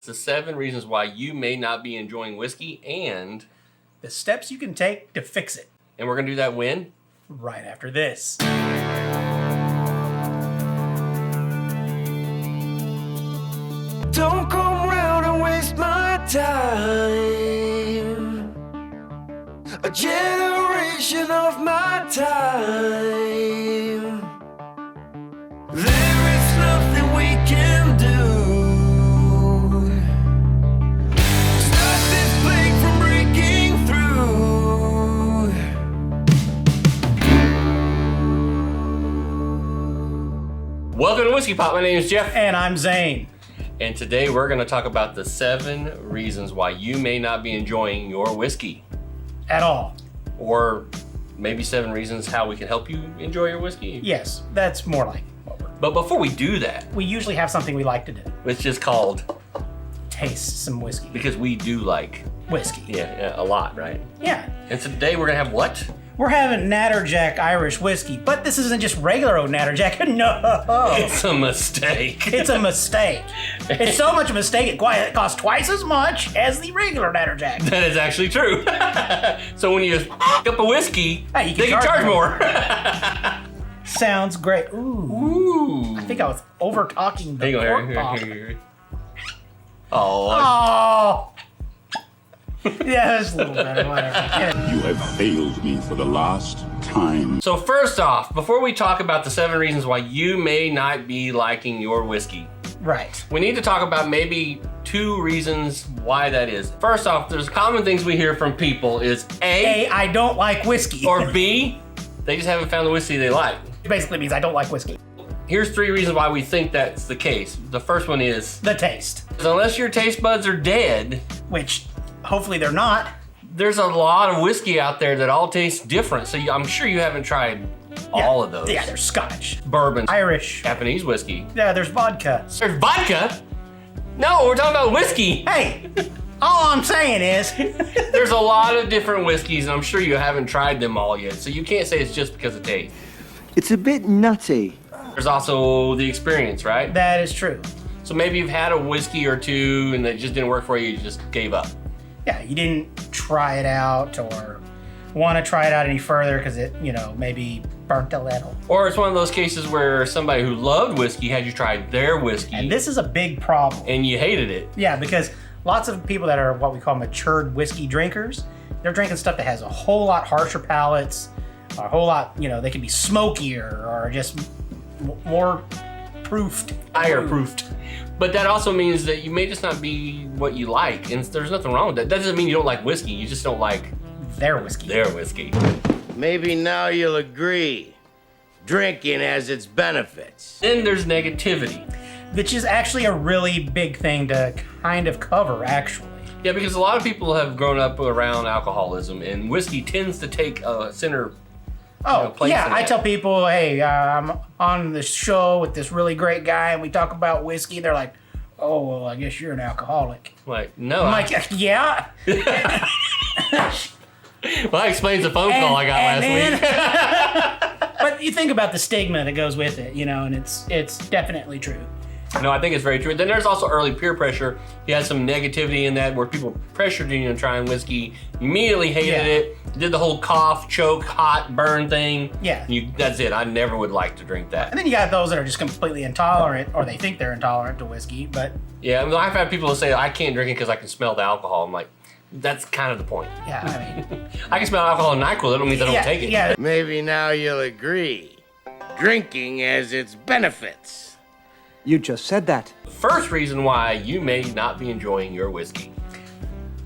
It's the 7 reasons why you may not be enjoying whiskey and the steps you can take to fix it. And we're going to do that when? Right after this. Don't come round and waste my time. A generation of my time. There is nothing we can do. Stop this plague from breaking through. Welcome to Whiskey Pop. My name is Jeff. And I'm Zane. And today we're going to talk about the 7 reasons why you may not be enjoying your whiskey. At all. Or maybe 7 reasons how we can help you enjoy your whiskey. Yes, that's more like what But before we do that, we usually have something we like to do. it's just called Taste some whiskey. because we do like, Whiskey. yeah, a lot, right? Yeah. And today we're going to have what? We're having Natterjack Irish whiskey, but this isn't just regular old Natterjack. No. It's a mistake. It's a mistake. It's so much a mistake, it costs twice as much as the regular Natterjack. That is actually true. So when you f up a whiskey, Hey, you can they can charge more. Sounds great. Ooh. Ooh. I think I was over talking the Hang on, pork here. pop. Oh. Oh. Yeah, that's a little better. Whatever. Yeah. You have failed me for the last time. So first off, before we talk about the 7 reasons why you may not be liking your whiskey, Right. we need to talk about maybe 2 reasons why that is. First off, there's common things we hear from people is A, I don't like whiskey. or B, they just haven't found the whiskey they like. It basically means I don't like whiskey. Here's 3 reasons why we think that's the case. The first one is, The taste, unless your taste buds are dead, which hopefully they're not. there's a lot of whiskey out there that all taste different. So I'm sure you haven't tried all of those. Yeah, there's Scotch, Bourbon, Irish. Japanese whiskey. Yeah, there's vodka. There's vodka? No, we're talking about whiskey. Hey, all I'm saying is, There's a lot of different whiskeys, and I'm sure you haven't tried them all yet. So you can't say it's just because of taste. It's a bit nutty. There's also the experience, right? that is true. So maybe you've had a whiskey or 2 and it just didn't work for you, you just gave up. Yeah, you didn't try it out or want to try it out any further because it, maybe burnt a little. Or it's one of those cases where somebody who loved whiskey had you try their whiskey And this is a big problem. and you hated it. Yeah, because lots of people that are what we call matured whiskey drinkers, they're drinking stuff that has a whole lot harsher palates, a whole lot, they can be smokier or just more proofed. Higher proofed. But that also means that you may just not be what you like, and there's nothing wrong with that. That doesn't mean you don't like whiskey, you just don't like Their whiskey. their whiskey. Maybe now you'll agree. Drinking has its benefits. Then there's negativity. Which is actually a really big thing to kind of cover, actually. Yeah, because a lot of people have grown up around alcoholism, and whiskey tends to take a center. Place yeah, in I that. tell people, hey, I'm on this show with this really great guy, and we talk about whiskey. They're like, oh, well, I guess you're an alcoholic. Like, no. I'm like, yeah. Well, that explains the phone call I got last week. But you think about the stigma that goes with it, and it's definitely true. No, I think it's very true. Then there's also early peer pressure. You had some negativity in that where people pressured you into trying whiskey. You immediately hated Yeah. it. Did the whole cough, choke, hot, burn thing. Yeah. That's it. I never would like to drink that. And then you got those that are just completely intolerant, or they think they're intolerant to whiskey, but Yeah, I mean, I've had people who say, I can't drink it because I can smell the alcohol. I'm like, that's kind of the point. yeah, I mean, I can smell alcohol in NyQuil. That don't mean I don't yeah, take it. yeah, Maybe now you'll agree. Drinking has its benefits. You just said that. First reason why you may not be enjoying your whiskey.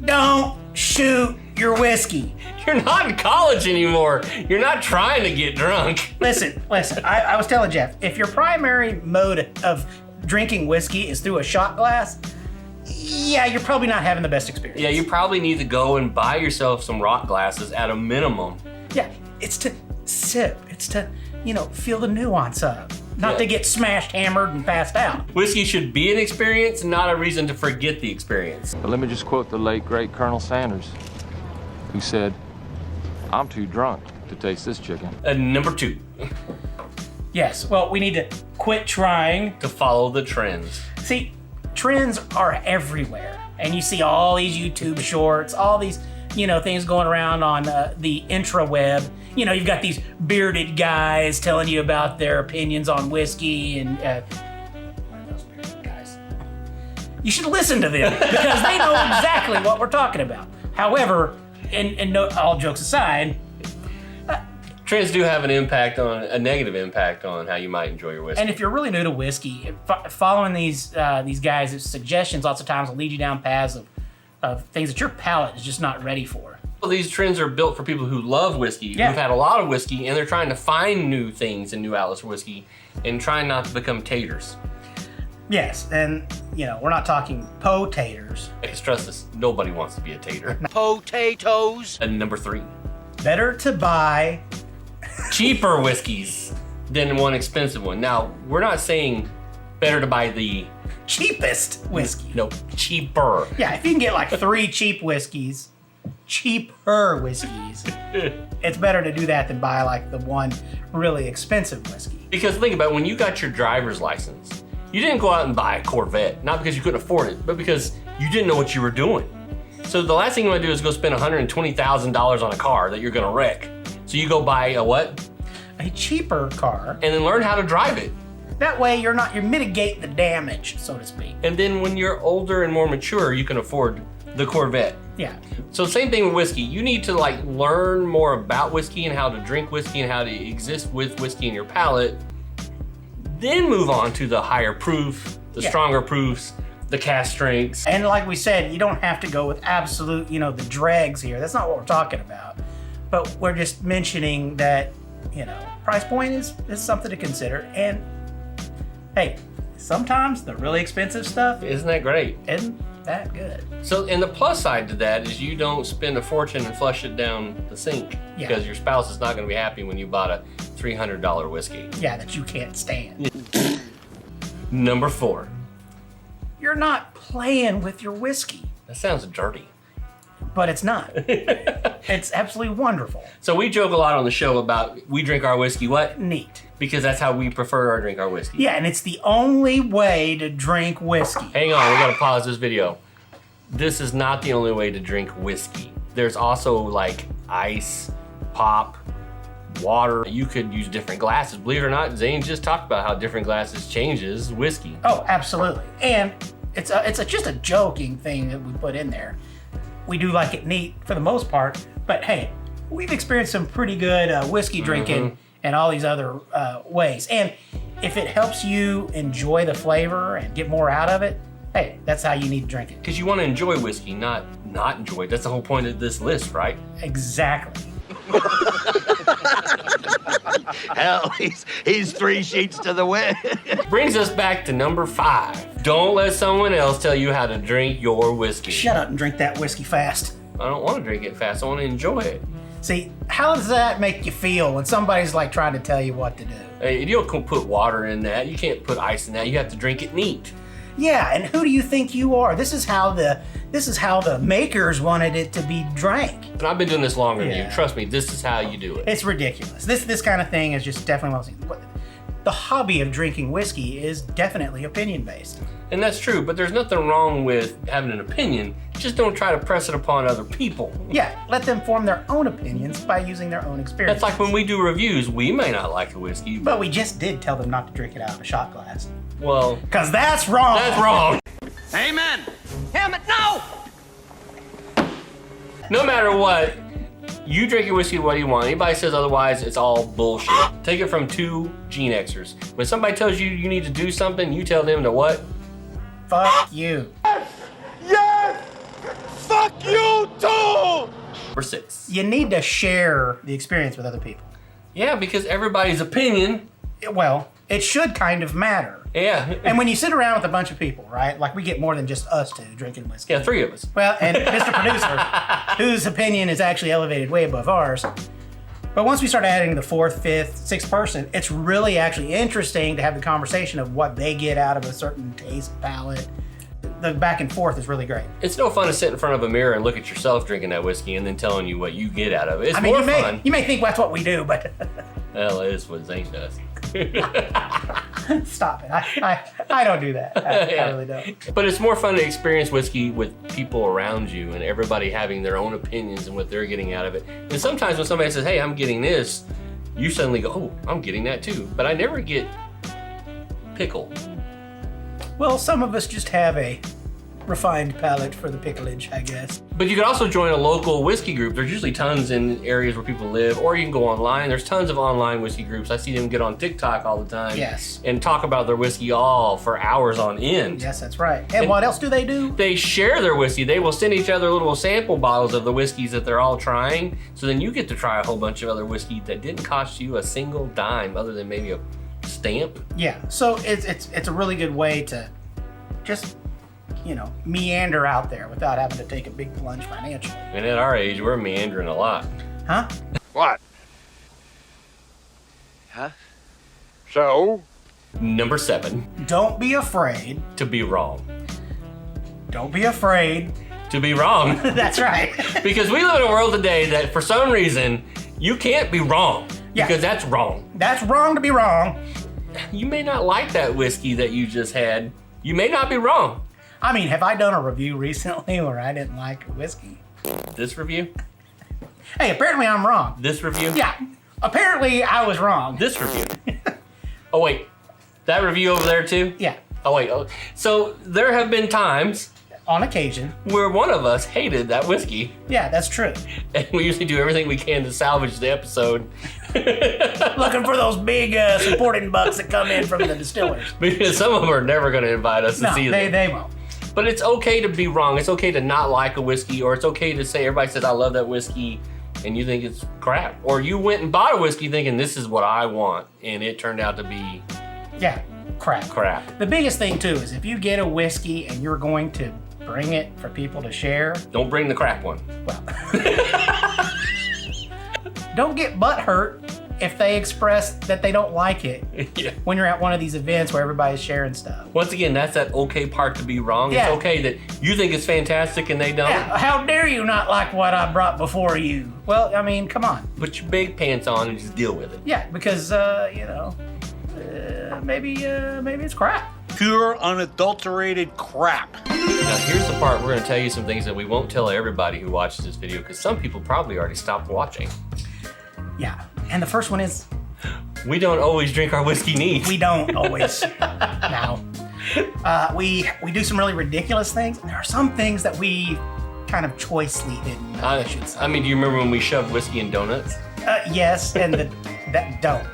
don't shoot your whiskey. You're not in college anymore. You're not trying to get drunk. Listen, I was telling Jeff, if your primary mode of drinking whiskey is through a shot glass, yeah, you're probably not having the best experience. Yeah, you probably need to go and buy yourself some rock glasses at a minimum. Yeah, it's to sip. It's to, feel the nuance of. Not Yeah. to get smashed, hammered, and passed out. Whiskey should be an experience, not a reason to forget the experience. But let me just quote the late, great Colonel Sanders, who said, I'm too drunk to taste this chicken. And number 2, Yes, well, we need to quit trying. to follow the trends. See, trends are everywhere. And you see all these YouTube shorts, all these, things going around on the intraweb. You've got these bearded guys telling you about their opinions on whiskey and what are those bearded guys? You should listen to them because they know exactly what we're talking about. However, and no, all jokes aside, trends do have a negative impact on how you might enjoy your whiskey. and if you're really new to whiskey, following these guys' suggestions lots of times will lead you down paths of things that your palate is just not ready for. Well, these trends are built for people who love whiskey, Yeah. who've had a lot of whiskey, and they're trying to find new things and new outlets for whiskey, and trying not to become taters. Yes, and we're not talking potaters. Because trust us, nobody wants to be a tater. Potatoes. And number 3, Better to buy. cheaper whiskeys than one expensive one. Now, we're not saying better to buy the Cheapest whiskey. no cheaper. Yeah, if you can get like 3 cheaper whiskeys, it's better to do that than buy like the one really expensive whiskey. Because think about it, when you got your driver's license, you didn't go out and buy a Corvette, not because you couldn't afford it, but because you didn't know what you were doing. So the last thing you want to do is go spend $120,000 on a car that you're going to wreck. So you go buy a what? A cheaper car. And then learn how to drive it. That way you mitigate the damage, so to speak. And then when you're older and more mature, you can afford the Corvette. Yeah. So same thing with whiskey. You need to learn more about whiskey and how to drink whiskey and how to exist with whiskey in your palate. Then move on to the higher proof, the stronger proofs, the cask strengths. And like we said, you don't have to go with absolute, the dregs here. That's not what we're talking about. But we're just mentioning that, price point is something to consider. And hey, sometimes the really expensive stuff Isn't that great? isn't that good. So, and the plus side to that is you don't spend a fortune and flush it down the sink because your spouse is not going to be happy when you bought a $300 whiskey. Yeah, that you can't stand. Number 4. You're not playing with your whiskey, That sounds dirty. but it's not. It's absolutely wonderful. So we joke a lot on the show about we drink our whiskey what? Neat. Because that's how we prefer to drink our whiskey. Yeah, and it's the only way to drink whiskey. Hang on, we gotta pause this video. This is not the only way to drink whiskey. There's also ice, pop, water. You could use different glasses. Believe it or not, Zane just talked about how different glasses changes whiskey. Oh, absolutely. And it's just a joking thing that we put in there. We do like it neat for the most part, but hey, we've experienced some pretty good whiskey drinking and all these other ways. And if it helps you enjoy the flavor and get more out of it, hey, that's how you need to drink it. Because you want to enjoy whiskey, not enjoy it. That's the whole point of this list, right? Exactly. Hell, he's 3 sheets to the wind. Brings us back to number 5. Don't let someone else tell you how to drink your whiskey. Shut up and drink that whiskey fast. I don't want to drink it fast. I want to enjoy it. See, how does that make you feel when somebody's trying to tell you what to do? Hey, you don't put water in that. You can't put ice in that. You have to drink it neat. Yeah, and who do you think you are? This is how the makers wanted it to be drank. And I've been doing this longer than you. Yeah. Trust me, this is how you do it. It's ridiculous. This kind of thing is just definitely one of those things. The hobby of drinking whiskey is definitely opinion based. And that's true, but there's nothing wrong with having an opinion. Just don't try to press it upon other people. Yeah, let them form their own opinions by using their own experience. That's like when we do reviews, we may not like a whiskey, but But we just did tell them not to drink it out of a shot glass. well, Because that's wrong. that's wrong. Amen. Damn it, no! No matter what, you drink your whiskey what you want. Anybody says otherwise, it's all bullshit. Take it from 2 Gen Xers. When somebody tells you you need to do something, you tell them to what? Fuck you. Yes! Fuck you too! Number 6. You need to share the experience with other people. Yeah, because everybody's opinion. Well, it should kind of matter. Yeah. And when you sit around with a bunch of people, right? Like we get more than just us 2 drinking whiskey. Yeah, 3 of us. Well, and Mr. Producer, whose opinion is actually elevated way above ours. But once we start adding the 4th, 5th, 6th person, it's really actually interesting to have the conversation of what they get out of a certain taste palette. The back and forth is really great. It's no fun to sit in front of a mirror and look at yourself drinking that whiskey and then telling you what you get out of it. It's more fun. You may think that's what we do, but Well, it is what Zane does. Stop it. I don't do that. I really don't. But it's more fun to experience whiskey with people around you and everybody having their own opinions and what they're getting out of it. And sometimes when somebody says, hey, I'm getting this, you suddenly go, oh, I'm getting that too. But I never get pickled. Well, some of us just have a refined palate for the picklage, I guess. But you can also join a local whiskey group. There's usually tons in areas where people live, or you can go online. There's tons of online whiskey groups. I see them get on TikTok all the time. Yes. And talk about their whiskey all for hours on end. Yes, that's right. And what else do they do? They share their whiskey. They will send each other little sample bottles of the whiskeys that they're all trying. So then you get to try a whole bunch of other whiskey that didn't cost you a single dime other than maybe a stamp. Yeah, so it's a really good way to just, meander out there without having to take a big plunge financially. And at our age, we're meandering a lot. Huh? What? Huh? So? Number 7, Don't be afraid. to be wrong. Don't be afraid. To be wrong. That's right. Because we live in a world today that for some reason, you can't be wrong. Yeah. Because that's wrong. That's wrong to be wrong. You may not like that whiskey that you just had. You may not be wrong. I mean, have I done a review recently where I didn't like a whiskey? This review? Hey, apparently I'm wrong. This review? Yeah, apparently I was wrong. This review. Oh, wait. That review over there, too? Yeah, Oh, wait. Oh. So there have been times on occasion. where one of us hated that whiskey. Yeah, that's true. And we usually do everything we can to salvage the episode. Looking for those big supporting bucks that come in from the distillers. Because some of them are never going to invite us to No, see them. they won't. But it's okay to be wrong. It's okay to not like a whiskey, or it's okay to say, everybody says, I love that whiskey, and you think it's crap. Or you went and bought a whiskey thinking this is what I want, and it turned out to be Yeah, crap. crap. The biggest thing too is if you get a whiskey and you're going to bring it for people to share, Don't bring the crap one. well, don't get butthurt if they express that they don't like it Yeah. when you're at one of these events where everybody's sharing stuff. Once again, that's that okay part to be wrong. Yeah. It's okay that you think it's fantastic and they don't. Yeah, how dare you not like what I brought before you? Well, I mean, come on. Put your big pants on and just deal with it. Yeah, because maybe it's crap. Pure, unadulterated crap. Now here's the part we're going to tell you some things that we won't tell everybody who watches this video, because some people probably already stopped watching. Yeah, and the first one is We don't always drink our whiskey neat. we don't always. Now, we do some really ridiculous things. There are some things that we kind of choicely didn't. I should say. I mean, do you remember when we shoved whiskey in donuts? Yes, and that don't.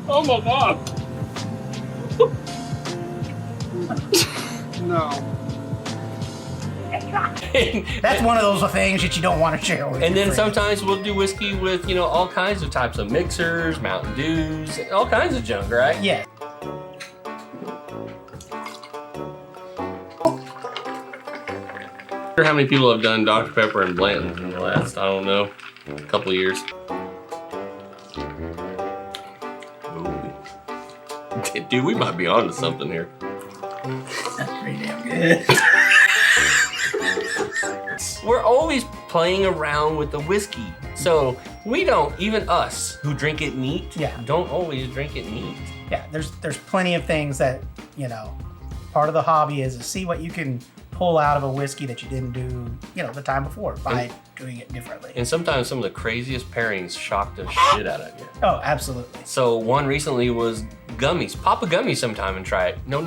Oh my god! No. That's one of those things that you don't want to share with. And your then friends. sometimes we'll do whiskey with, all kinds of types of mixers, Mountain Dews, all kinds of junk, right? Yeah. I wonder how many people have done Dr. Pepper and Blanton's in the last, I don't know, couple of years. Ooh. Dude, we might be on to something here. That's pretty damn good. We're always playing around with the whiskey. So we don't, even us who drink it neat, Yeah. don't always drink it neat. Yeah, there's plenty of things that, part of the hobby is to see what you can pull out of a whiskey that you didn't do, the time before by doing it differently. And sometimes some of the craziest pairings shock the shit out of you. Oh, absolutely. So one recently was gummies. Pop a gummy sometime and try it. No.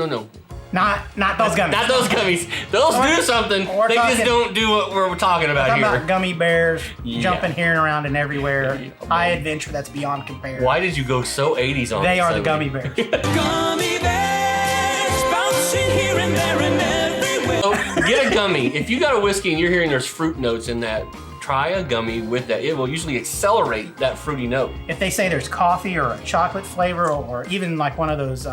Not those gummies. Not those gummies. Those do something. we're They just talking- don't do what we're talking about Talking here. about gummy bears Yeah. jumping here and around and everywhere. Yeah. High adventure that's beyond compare. Why did you go so 80s on They me are the suddenly? gummy bears. Gummy bears bouncing here and there and everywhere. So get a gummy. If you got a whiskey and you're hearing there's fruit notes in that, try a gummy with that. It will usually accelerate that fruity note. If they say there's coffee or a chocolate flavor or even like one of those,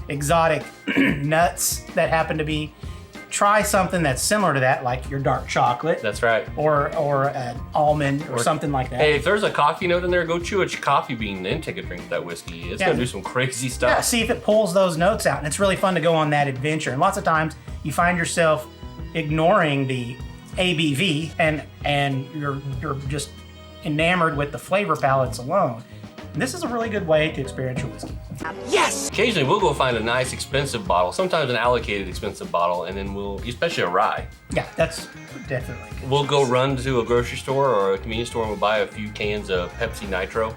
exotic nuts that happen to be, try something that's similar to that, like your dark chocolate That's right. or an almond or something like that. Hey, if there's a coffee note in there, go chew a coffee bean, then take a drink of that whiskey. It's Yeah. gonna do some crazy Yeah, stuff. see if it pulls those notes out. And it's really fun to go on that adventure. And lots of times you find yourself ignoring the ABV, and you're just enamored with the flavor palettes alone. And this is a really good way to experience your whiskey. Occasionally we'll go find a nice expensive bottle, sometimes an allocated expensive bottle, and then especially a rye. Yeah, that's definitely good. We'll go run to a grocery store or a convenience store and we'll buy a few cans of Pepsi Nitro.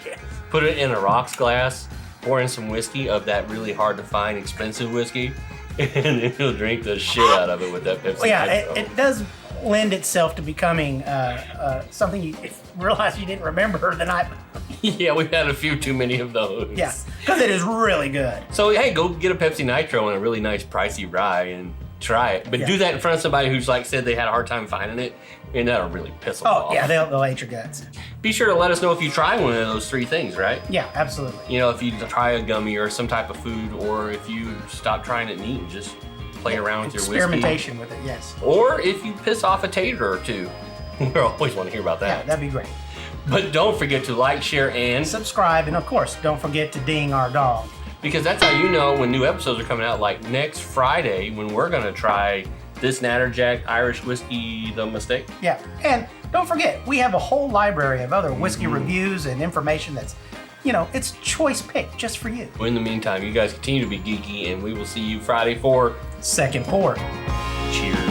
Yes. Put it in a rocks glass, pour in some whiskey of that really hard to find expensive whiskey, and then you'll drink the shit out of it with that Pepsi Well, yeah, Nitro. it does lend itself to becoming something you realize you didn't remember the night. Yeah, we've had a few too many of those. Yeah, because it is really good. So hey, go get a Pepsi Nitro and a really nice pricey rye and try it. But Yeah. do that in front of somebody who's like said they had a hard time finding it, and that'll really piss them off. Oh, yeah, they'll hate your guts. Be sure to let us know if you try one of those 3 things, right? Yeah, absolutely. You know, if you try a gummy or some type of food, or if you stop trying it neat and just play around with your whiskey. Experimentation with it, yes. Or if you piss off a tater or two. We always want to hear about Yeah, that. that'd be great. But don't forget to like, share, and Subscribe, and of course, don't forget to ding our dog. because that's how you know when new episodes are coming out, like next Friday when we're going to try this Natterjack Irish whiskey, The Mistake. Yeah, and don't forget, we have a whole library of other whiskey reviews and information that's, it's choice picked just for you. In the meantime, you guys continue to be geeky, and we will see you Friday for Second pour. Cheers.